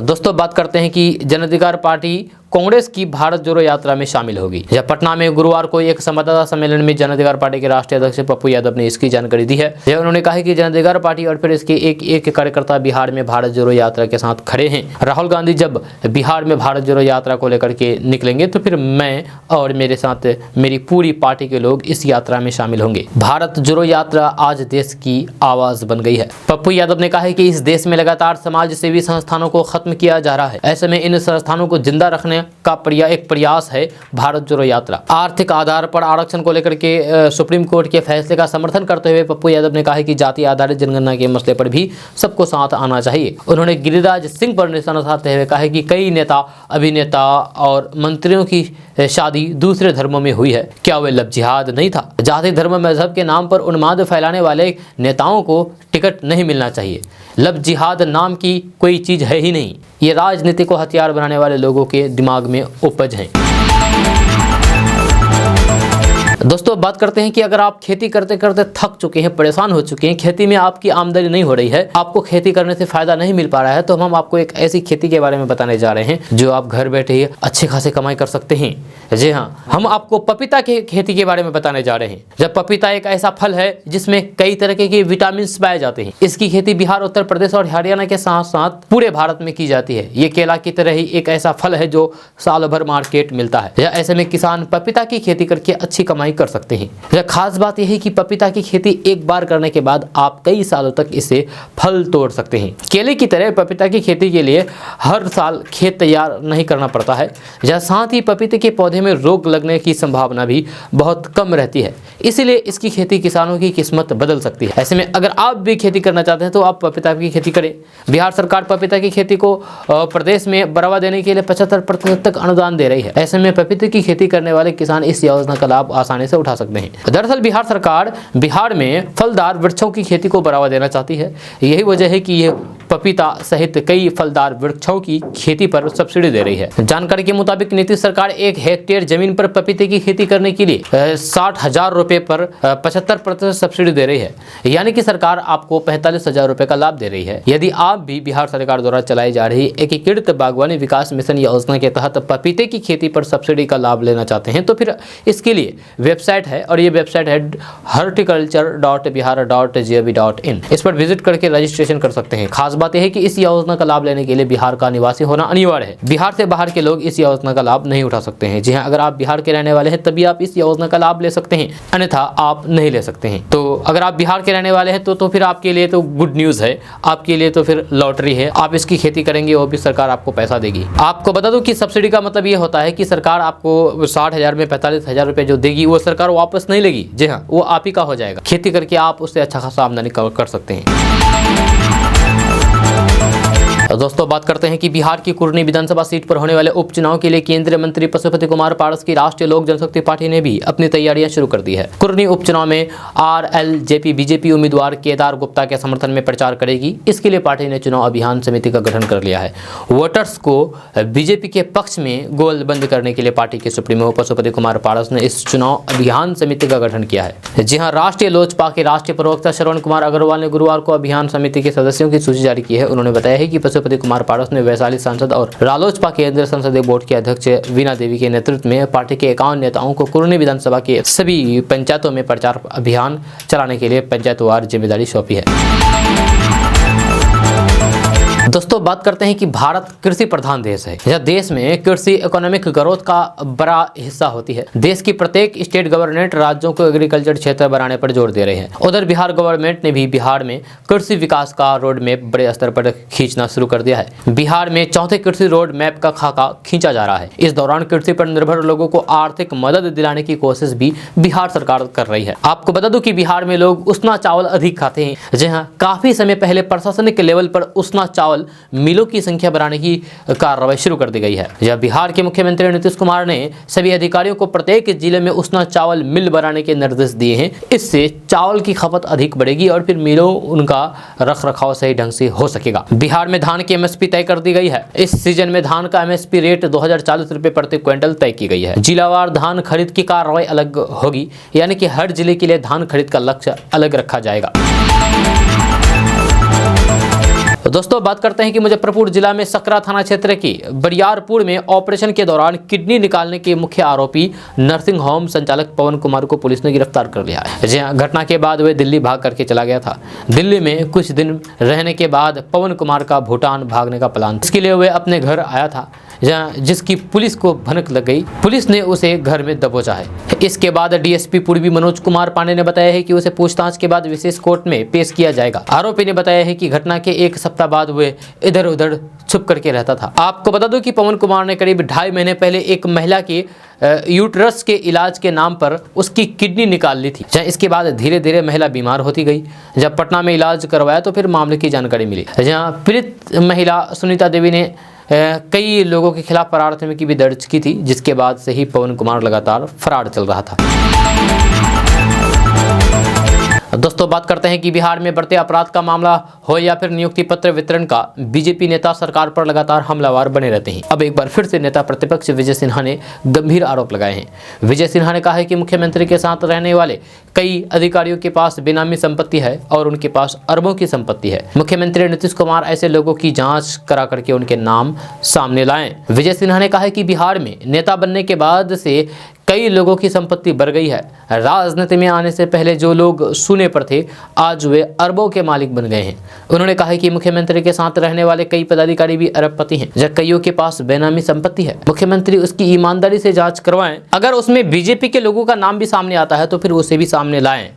S1: दोस्तों बात करते हैं कि जन अधिकार पार्टी कांग्रेस की भारत जोड़ो यात्रा में शामिल होगी। जब पटना में गुरुवार को एक संवाददाता सम्मेलन में जन अधिकार पार्टी के राष्ट्रीय अध्यक्ष पप्पू यादव ने इसकी जानकारी दी है। उन्होंने कहा कि जन अधिकार पार्टी और फिर इसके एक कार्यकर्ता बिहार में भारत जोड़ो यात्रा के साथ खड़े हैं। राहुल गांधी जब बिहार में भारत जोड़ो यात्रा को लेकर के निकलेंगे तो फिर मैं और मेरे साथ मेरी पूरी पार्टी के लोग इस यात्रा में शामिल होंगे। भारत जोड़ो यात्रा आज देश की आवाज बन गई है। पप्पू यादव ने कहा कि इस देश में लगातार समाज सेवी संस्थानों को खत्म किया जा रहा है। ऐसे में इन संस्थानों को जिंदा रखने का एक प्रयास है भारत जोड़ो यात्रा। आर्थिक आधार पर आरक्षण को लेकर के सुप्रीम कोर्ट के फैसले का समर्थन करते हुए पप्पू यादव ने कहा कि जाति आधारित जनगणना के मसले पर भी सबको साथ आना चाहिए। उन्होंने गिरिराज सिंह पर निशाना साधते हुए कहा कि कई नेता, अभिनेता और मंत्रियों की शादी दूसरे धर्मों में हुई है। क्या वे लव जिहाद नहीं था? जाति धर्म मजहब के नाम पर उन्माद फैलाने वाले नेताओं को टिकट नहीं मिलना चाहिए। लव जिहाद नाम की कोई चीज है ही नहीं। ये राजनीति को हथियार बनाने वाले लोगों के दिमाग में उपज है। दोस्तों बात करते हैं कि अगर आप खेती करते करते थक चुके हैं, परेशान हो चुके हैं, खेती में आपकी आमदनी नहीं हो रही है, आपको खेती करने से फायदा नहीं मिल पा रहा है, तो हम आपको एक ऐसी खेती के बारे में बताने जा रहे हैं जो आप घर बैठे ही अच्छे खासे कमाई कर सकते हैं। जी हाँ, हम आपको पपीता की खेती के बारे में बताने जा रहे हैं। जब पपीता एक ऐसा फल है जिसमें कई तरह के विटामिन पाए जाते हैं। इसकी खेती बिहार, उत्तर प्रदेश और हरियाणा के साथ साथ पूरे भारत में की जाती है। ये केला की तरह ही एक ऐसा फल है जो साल भर मार्केट मिलता है। ऐसे में किसान पपीता की खेती करके अच्छी कमाई कर सकते हैं। खास बात यह है कि पपीता की खेती एक बार करने के बाद आप कई सालों तक इसे फल तोड़ सकते हैं। केले की तरह पपीता की खेती के लिए हर साल खेत तैयार नहीं करना पड़ता है। साथ ही पपीते के पौधे में रोग लगने की संभावना भी बहुत कम रहती है। इसीलिए इसकी खेती किसानों की किस्मत बदल सकती है। ऐसे में अगर आप भी खेती करना चाहते हैं तो आप पपीता की खेती करें। बिहार सरकार पपीता की खेती को प्रदेश में बढ़ावा देने के लिए 75% तक अनुदान दे रही है। ऐसे में पपीते की खेती करने वाले किसान इस योजना का लाभ आसानी से उठा सकते हैं। दरअसल बिहार सरकार बिहार में फलदार वृक्षों की खेती को बढ़ावा देना चाहती है। यही वजह है कि ये पपीता सहित कई फलदार वृक्षों की खेती पर सब्सिडी दे रही है। जानकारी के मुताबिक नीतीश सरकार 1 हेक्टेयर जमीन पर पपीते की खेती करने के लिए 60,000 रुपए पर 75% सब्सिडी दे रही है, यानी कि सरकार आपको 45,000 रुपए का लाभ दे रही है। यदि आप भी बिहार सरकार द्वारा चलाई जा रही एकीकृत बागवानी विकास मिशन योजना के तहत पपीते की खेती पर सब्सिडी का लाभ लेना चाहते हैं तो फिर इसके लिए वेबसाइट है, और ये वेबसाइट है horticulture.bihar.gov.in। इस पर विजिट करके रजिस्ट्रेशन कर सकते हैं। खास बात यह है कि इस योजना का लाभ लेने के लिए बिहार का निवासी होना अनिवार्य है। बिहार से बाहर के लोग इस योजना का लाभ नहीं उठा सकते हैं। जी हाँ, अगर आप बिहार के रहने वाले हैं तभी आप इस योजना का लाभ ले सकते हैं, अन्यथा आप नहीं ले सकते हैं। तो अगर आप बिहार के रहने वाले हैं तो फिर आपके लिए तो गुड न्यूज़ है, आपके लिए तो फिर लॉटरी है। आप इसकी खेती करेंगे वो भी सरकार आपको पैसा देगी। आपको बता दूं कि सब्सिडी का मतलब ये होता है कि सरकार आपको 60,000 में 45,000 रुपए जो देगी वो सरकार वापस नहीं लेगी। जी हाँ, वो आप ही का हो जाएगा। खेती करके आप उससे अच्छा खासा आमदनी कर सकते हैं। दोस्तों बात करते हैं कि बिहार की कुर्नी विधानसभा सीट पर होने वाले उपचुनाव के लिए केंद्रीय मंत्री पशुपति कुमार पारस की राष्ट्रीय लोक जनशक्ति पार्टी ने भी अपनी तैयारियां शुरू कर दी है। कुर्नी उपचुनाव में RLJP बीजेपी उम्मीदवार केदार गुप्ता के समर्थन में प्रचार करेगी। इसके लिए पार्टी ने चुनाव अभियान समिति का गठन कर लिया है। वोटर्स को बीजेपी के पक्ष में गोलबंद करने के लिए पार्टी के सुप्रीमो पशुपति कुमार पारस ने इस चुनाव अभियान समिति का गठन किया है। जी हाँ, राष्ट्रीय लोजपा के राष्ट्रीय प्रवक्ता श्रवण कुमार अग्रवाल ने गुरुवार को अभियान समिति के सदस्यों की सूची जारी की है। उन्होंने बताया है कि पशुपति कुमार पारस ने वैशाली सांसद और रालोसपा केंद्रीय संसदीय बोर्ड के अध्यक्ष वीणा देवी के नेतृत्व में पार्टी के 51 नेताओं को कुर्नी विधानसभा के सभी पंचायतों में प्रचार अभियान चलाने के लिए पंचायतवार जिम्मेदारी सौंपी है। दोस्तों बात करते हैं कि भारत कृषि प्रधान देश है। यह देश में कृषि इकोनॉमिक ग्रोथ का बड़ा हिस्सा होती है। देश की प्रत्येक स्टेट गवर्नमेंट राज्यों को एग्रीकल्चर क्षेत्र बनाने पर जोर दे रहे हैं। उधर बिहार गवर्नमेंट ने भी बिहार में कृषि विकास का रोड मैप बड़े स्तर पर खींचना शुरू कर दिया है। बिहार में चौथे कृषि रोड मैप का खाका खींचा जा रहा है। इस दौरान कृषि पर निर्भर लोगों को आर्थिक मदद दिलाने की कोशिश भी बिहार सरकार कर रही है। आपको बता दूं कि बिहार में लोग उसना चावल अधिक खाते हैं। जी हाँ, काफी समय पहले प्रशासनिक लेवल पर उसना चावल मिलों की संख्या बढ़ाने की कार्रवाई शुरू कर दी गई है। यह बिहार के मुख्यमंत्री नीतीश कुमार ने सभी अधिकारियों को प्रत्येक जिले में उसना चावल मिल बनाने के निर्देश दिए हैं। इससे चावल की खपत अधिक बढ़ेगी और फिर मिलों उनका रखरखाव सही ढंग से हो सकेगा। बिहार में धान की MSP तय कर दी गई है। इस सीजन में धान का MSP रेट 2040 रुपए प्रति क्विंटल तय की गई है। जिलावार धान खरीद की कार्रवाई अलग होगी, यानी कि हर जिले के लिए धान खरीद का लक्ष्य अलग रखा जाएगा। दोस्तों बात करते हैं कि मुजफ्फरपुर जिला में सकरा थाना क्षेत्र के बरियारपुर में ऑपरेशन के दौरान किडनी निकालने के मुख्य आरोपी नर्सिंग होम संचालक पवन कुमार को पुलिस ने गिरफ्तार कर लिया है। जी हां, घटना के बाद वे दिल्ली भाग करके चला गया था। दिल्ली में कुछ दिन रहने के बाद पवन कुमार का भूटान भागने का प्लान, इसके लिए वे अपने घर आया था, जिसकी पुलिस को भनक लग गई। पुलिस ने उसे घर में दबोचा है। इसके बाद DSP पूर्वी मनोज कुमार पांडे ने बताया है कि उसे पूछताछ के बाद विशेष कोर्ट में पेश किया जाएगा। आरोपी ने बताया है कि घटना के 1 सप्ताह बाद वे इधर उधर छुप करके रहता था। आपको बता दूं कि पवन कुमार ने करीब 2.5 महीने पहले एक महिला के यूट्रस के इलाज के नाम पर उसकी किडनी निकाल ली थी। इसके बाद धीरे धीरे महिला बीमार होती गई। जब पटना में इलाज करवाया तो फिर मामले की जानकारी मिली। जहाँ पीड़ित महिला सुनीता देवी ने कई लोगों के खिलाफ प्राथमिकी भी दर्ज की थी, जिसके बाद से ही पवन कुमार लगातार फरार चल रहा था। दोस्तों बात करते हैं कि बिहार में बढ़ते अपराध का मामला हो या फिर नियुक्ति पत्र वितरण का, बीजेपी नेता सरकार पर लगातार हमलावर बने रहते हैं। अब एक बार फिर से नेता प्रतिपक्ष विजय सिन्हा ने गंभीर आरोप लगाए हैं। विजय सिन्हा ने कहा है कि मुख्यमंत्री के साथ रहने वाले कई अधिकारियों के पास बेनामी संपत्ति है और उनके पास अरबों की संपत्ति है। मुख्यमंत्री नीतीश कुमार ऐसे लोगों की जांच करा करके उनके नाम सामने लाएं। विजय सिन्हा ने कहा है कि बिहार में नेता बनने के बाद से कई लोगों की संपत्ति बढ़ गई है। राजनीति में आने से पहले जो लोग शून्य पर थे, आज वे अरबों के मालिक बन गए हैं। उन्होंने कहा है कि मुख्यमंत्री के साथ रहने वाले कई पदाधिकारी भी अरबपति हैं, जब कईयों के पास बेनामी संपत्ति है। मुख्यमंत्री उसकी ईमानदारी से जांच करवाएं। अगर उसमें बीजेपी के लोगों का नाम भी सामने आता है तो फिर उसे भी सामने लाएं।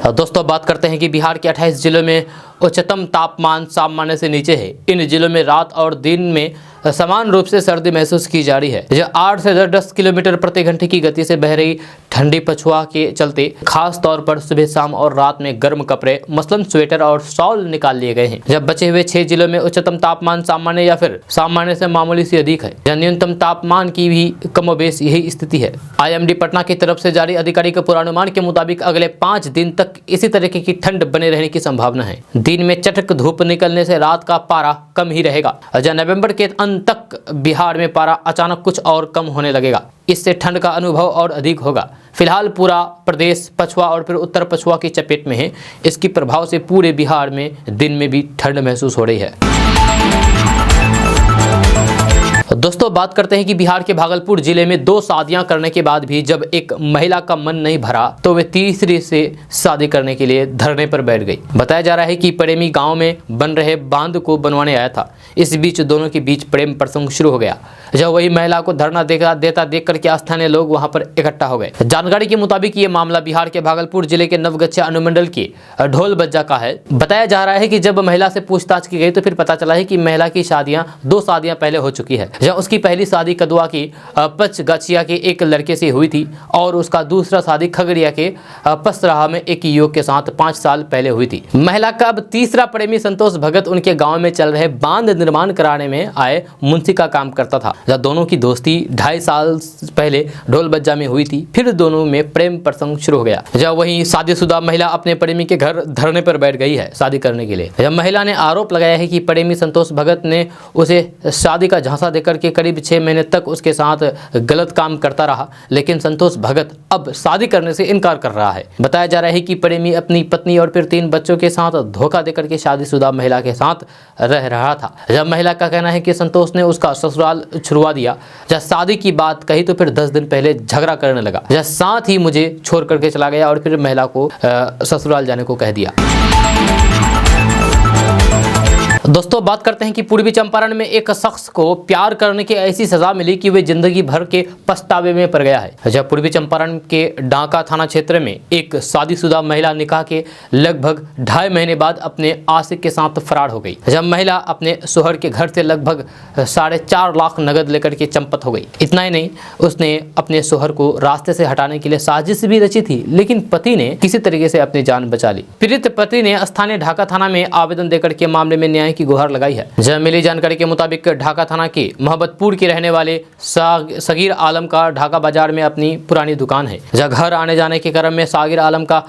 S1: दोस्तों बात करते हैं कि बिहार के 28 जिलों में उच्चतम तापमान सामान्य से नीचे है। इन जिलों में रात और दिन में समान रूप से सर्दी महसूस की जा रही है। जो 8 से 10 किलोमीटर प्रति घंटे की गति से बह रही ठंडी पछुआ के चलते खास तौर पर सुबह शाम और रात में गर्म कपड़े मसलन स्वेटर और शॉल निकाल लिए गए हैं। जब बचे हुए 6 जिलों में उच्चतम तापमान सामान्य या फिर सामान्य से मामूली से अधिक है। जहाँ न्यूनतम तापमान की भी कमोबेश यही स्थिति है। IMD पटना की तरफ से जारी आधिकारिक पूर्वानुमान के मुताबिक अगले 5 दिन तक इसी तरीके की ठंड बने रहने की संभावना है। दिन में चटक धूप निकलने से रात का पारा कम ही रहेगा। जहाँ नवंबर के अंत तक बिहार में पारा अचानक कुछ और कम होने लगेगा। इससे ठंड का अनुभव और अधिक होगा। फिलहाल पूरा प्रदेश पछुआ और फिर उत्तर पछुआ की चपेट में है। इसके प्रभाव से पूरे बिहार में दिन में भी ठंड महसूस हो रही है। दोस्तों बात करते हैं कि बिहार के भागलपुर जिले में 2 शादियां करने के बाद भी जब एक महिला का मन नहीं भरा तो वे तीसरी से शादी करने के लिए धरने पर बैठ गई। बताया जा रहा है कि प्रेमी गांव में बन रहे बांध को बनवाने आया था। इस बीच दोनों के बीच प्रेम प्रसंग शुरू हो गया। जब वही महिला को धरना देता देख करके स्थानीय लोग वहां पर इकट्ठा हो गए। जानकारी के मुताबिक ये मामला बिहार के भागलपुर जिले के नवगछिया अनुमंडल के ढोल बज्जा का है। बताया जा रहा है कि जब महिला से पूछताछ की गई तो फिर पता चला है कि महिला की 2 शादियां पहले हो चुकी है। जब उसकी पहली शादी कदुआ की पचगछिया के एक लड़के से हुई थी और उसका दूसरा शादी खगड़िया के पसराहा में एक युवक के साथ 5 साल पहले हुई थी। महिला का अब तीसरा प्रेमी संतोष भगत उनके गांव में चल रहे बांध निर्माण कराने में आए मुंशी का काम करता था। जब दोनों की दोस्ती 2.5 साल पहले ढोल बज्जा में हुई थी, फिर दोनों में प्रेम प्रसंग शुरू हो गया। जब वही शादीशुदा महिला अपने प्रेमी के घर धरने पर बैठ गई है शादी करने के लिए। जब महिला ने आरोप लगाया है कि प्रेमी संतोष भगत ने उसे शादी का झांसा देकर के करीब 6 महीने तक उसके साथ गलत काम करता रहा, लेकिन संतोष भगत अब शादी करने से इनकार कर रहा है। बताया जा रहा है कि प्रेमी अपनी पत्नी और फिर 3 बच्चों के साथ धोखा देकर के शादीशुदा महिला के साथ रह रहा था। जब महिला का कहना है कि संतोष ने उसका ससुराल छुड़वा दिया। जब शादी की बात कही तो फिर 10 दिन पहले झगड़ा करने लगा। जब साथ ही मुझे छोड़ करके चला गया और फिर महिला को ससुराल जाने को कह दिया। दोस्तों बात करते हैं कि पूर्वी चंपारण में एक शख्स को प्यार करने की ऐसी सजा मिली कि वे जिंदगी भर के पछतावे में पड़ गया है। जब पूर्वी चंपारण के डांका थाना क्षेत्र में एक शादीशुदा महिला निकाह के लगभग 2.5 महीने बाद अपने आशिक के साथ फरार हो गई। जब महिला अपने शोहर के घर से लगभग 4.5 लाख नगद लेकर के चंपत हो गई। इतना ही नहीं, उसने अपने शोहर को रास्ते से हटाने के लिए साजिश भी रची थी, लेकिन पति ने किसी तरीके से अपनी जान बचा ली। पीड़ित पति ने स्थानीय ढाका थाना में आवेदन देकर के मामले में न्याय की गुहार लगाई है। जब मिली जानकारी के मुताबिक ढाका थाना के मोहब्बतपुर के रहने वाले सगीर आलम का ढाका बाजार में अपनी पुरानी दुकान है। जब घर आने जाने के क्रम में सगीर आलम का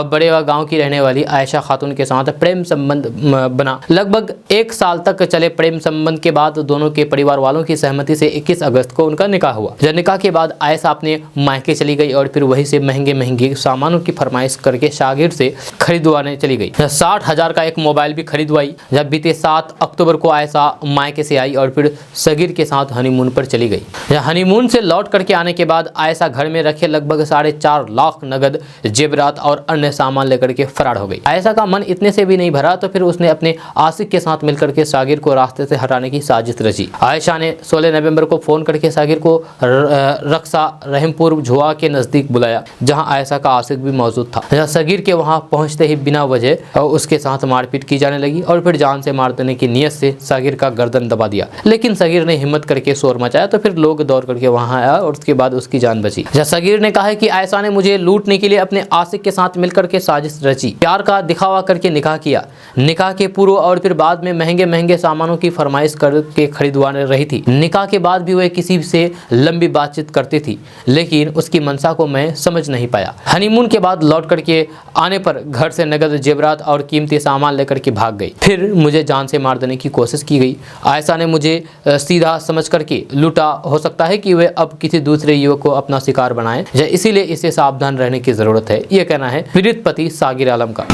S1: बड़ेवा गांव की रहने वाली आयशा खातून के साथ प्रेम संबंध बना। लगभग 1 साल तक चले प्रेम संबंध के बाद दोनों के परिवार वालों की सहमति से 21 अगस्त को उनका निकाह हुआ। जब निकाह के बाद आयशा अपने मायके चली गई और फिर वहीं से महंगे सामानों की फरमाइश करके शागिर से खरीदवाने चली गई। 60,000 का एक मोबाइल भी खरीदवाई। जब बीते 7 अक्टूबर को आयशा मायके से आई और फिर सगीर के साथ हनीमून पर चली गई। हनीमून से लौट करके आने के बाद आयशा घर में रखे लगभग 4.5 लाख नगद, जेवरात और अन्य सामान लेकर के फरार हो गई। आयशा का मन इतने से भी नहीं भरा तो फिर उसने अपने आशिक के साथ मिलकर के सागिर को रास्ते से हटाने की साजिश रची। आयशा ने 16 नवंबर को फोन करके सागिर को रक्षा रहीमपुर झुआ के नजदीक बुलाया, जहां आयशा का आशिक भी मौजूद था। सागिर के वहां पहुंचते ही बिना वजह उसके साथ मारपीट की जाने लगी और फिर जान से मार देने की नियत से सागिर का गर्दन दबा दिया। लेकिन सागिर ने हिम्मत करके शोर मचाया तो फिर लोग दौड़ करके वहां आया और उसके बाद उसकी जान बची। सागिर ने कहा है कि आयशा ने मुझे लूटने के लिए अपने आशिक के साथ मिलकर के साजिश रची, प्यार का दिखावा करके निकाह किया। निकाह के पूर्व और फिर बाद में महंगे सामानों की फरमाइश करके खरीदवाने रही थी। निकाह के बाद भी वह किसी से लंबी बातचीत करती थी, लेकिन उसकी मनसा को मैं समझ नहीं पाया। हनीमून के बाद लौट करके आने पर घर से नगद, जेवरात और कीमती सामान लेकर के भाग गई। फिर मुझे जान से मार देने की कोशिश की गई। आयशा ने मुझे सीधा समझ करके लूटा। हो सकता है कि वे अब किसी दूसरे युवक को अपना शिकार बनाएं, इसीलिए इसे सावधान रहने की जरूरत है। यह कहना है पीड़ित पति सगीर आलम का।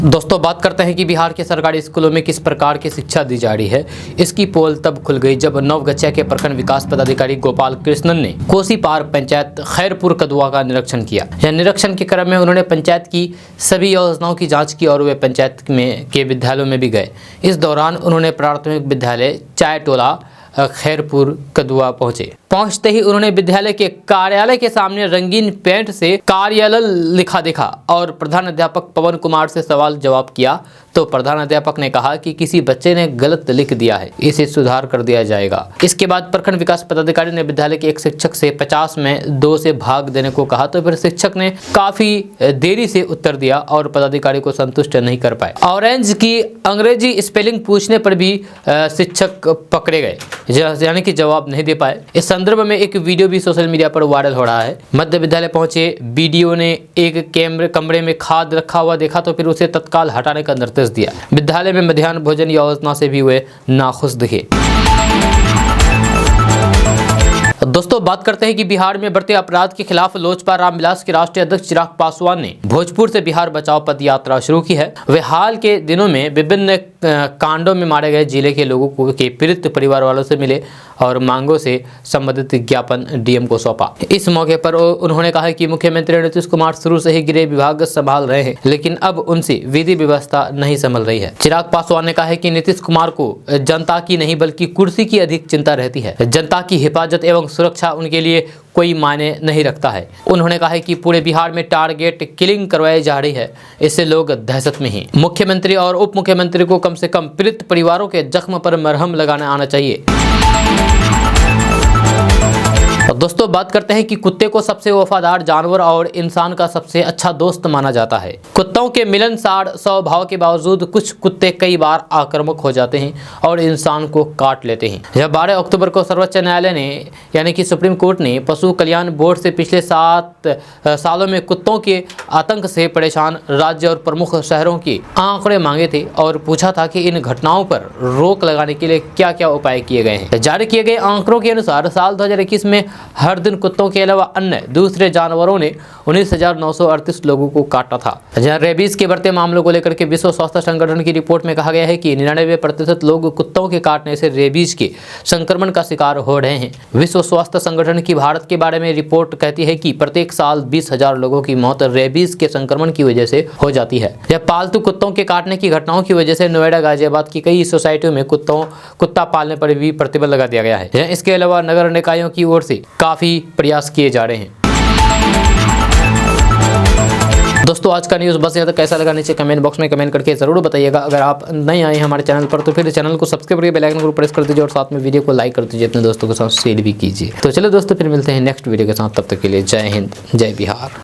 S1: दोस्तों बात करते हैं कि बिहार के सरकारी स्कूलों में किस प्रकार की शिक्षा दी जा रही है। इसकी पोल तब खुल गई जब नवगछिया के प्रखंड विकास पदाधिकारी गोपाल कृष्णन ने कोसी पार पंचायत खैरपुर कदुआ का निरीक्षण किया। यह निरीक्षण के क्रम में उन्होंने पंचायत की सभी योजनाओं की जांच की और वे पंचायत में के विद्यालयों में भी गए। इस दौरान उन्होंने प्राथमिक विद्यालय चाय टोला खैरपुर कदुआ पहुंचे। पहुंचते ही उन्होंने विद्यालय के कार्यालय के सामने रंगीन पेंट से कार्यालय लिखा देखा और प्रधान अध्यापक पवन कुमार से सवाल जवाब किया तो प्रधान अध्यापक ने कहा कि किसी बच्चे ने गलत लिख दिया है, इसे सुधार कर दिया जाएगा। इसके बाद प्रखंड विकास पदाधिकारी ने विद्यालय के एक शिक्षक से 50 में 2 से भाग देने को कहा तो फिर शिक्षक ने काफी देरी से उत्तर दिया और पदाधिकारी को संतुष्ट नहीं कर पाए। ऑरेंज की अंग्रेजी स्पेलिंग पूछने पर भी शिक्षक पकड़े गए, यानी कि जवाब नहीं दे पाए। इस संदर्भ में एक वीडियो भी सोशल मीडिया पर वायरल हो रहा है। मध्य विद्यालय पहुंचे बीडीओ ने एक कमरे में खाद रखा हुआ देखा तो फिर उसे तत्काल हटाने का निर्देश दिया। विद्यालय में मध्याह्न भोजन योजना से भी वे नाखुश दिखे। दोस्तों बात करते हैं कि बिहार में बढ़ते अपराध के खिलाफ लोजपा रामविलास के राष्ट्रीय अध्यक्ष चिराग पासवान ने भोजपुर से बिहार बचाओ पद यात्रा शुरू की है। वे हाल के दिनों में विभिन्न कांडों में मारे गए जिले के लोगों के पीड़ित परिवार वालों से मिले और मांगों से संबंधित ज्ञापन डीएम को सौंपा। इस मौके पर उन्होंने कहा कि मुख्यमंत्री नीतीश कुमार शुरू से ही गृह विभाग संभाल रहे हैं, लेकिन अब उनसे विधि व्यवस्था नहीं संभल रही है। चिराग पासवान ने कहा है कि नीतीश कुमार को जनता की नहीं बल्कि कुर्सी की अधिक चिंता रहती है। जनता की हिफाजत एवं सुरक्षा उनके लिए कोई मायने नहीं रखता है। उन्होंने कहा है कि पूरे बिहार में टारगेट किलिंग करवाई जा रही है, इससे लोग दहशत में हैं। मुख्यमंत्री और उप मुख्यमंत्री को कम से कम पीड़ित परिवारों के जख्म पर मरहम लगाने आना चाहिए। दोस्तों बात करते हैं कि कुत्ते को सबसे वफादार जानवर और इंसान का सबसे अच्छा दोस्त माना जाता है। कुत्तों के मिलनसार स्वभाव के बावजूद कुछ कुत्ते कई बार आक्रामक हो जाते हैं और इंसान को काट लेते हैं। जब 12 अक्टूबर को सर्वोच्च न्यायालय ने यानी कि सुप्रीम कोर्ट ने पशु कल्याण बोर्ड से पिछले 7 सालों में कुत्तों के आतंक से परेशान राज्य और प्रमुख शहरों के आंकड़े मांगे थे और पूछा था कि इन घटनाओं पर रोक लगाने के लिए क्या क्या उपाय किए गए हैं। जारी किए गए आंकड़ों के अनुसार साल 2021 में हर दिन कुत्तों के अलावा अन्य दूसरे जानवरों ने 19,938 लोगों को काटा था। जहां रेबीज के बढ़ते मामलों को लेकर के विश्व स्वास्थ्य संगठन की रिपोर्ट में कहा गया है कि 99% लोग कुत्तों के काटने से रेबीज के संक्रमण का शिकार हो रहे हैं। विश्व स्वास्थ्य संगठन की भारत के बारे में रिपोर्ट कहती है कि प्रत्येक साल 20,000 लोगों की मौत रेबीज के संक्रमण की वजह से हो जाती है। यह पालतू कुत्तों के काटने की घटनाओं की वजह से नोएडा गाजियाबाद की कई सोसाइटियों में कुत्ता पालने पर भी प्रतिबंध लगा दिया गया है। इसके अलावा नगर निकायों की ओर से काफी प्रयास किए जा रहे हैं। दोस्तों आज का न्यूज़ बस यहाँ तक। कैसा लगा नीचे कमेंट बॉक्स में कमेंट करके जरूर बताइएगा। अगर आप नए आए हमारे चैनल पर तो फिर चैनल को सब्सक्राइब करके बेल आइकन को प्रेस कर दीजिए और साथ में वीडियो को लाइक कर दीजिए, अपने दोस्तों के साथ शेयर भी कीजिए। तो चलो दोस्तों फिर मिलते हैं नेक्स्ट वीडियो के साथ, तब तक के लिए जय हिंद जय बिहार।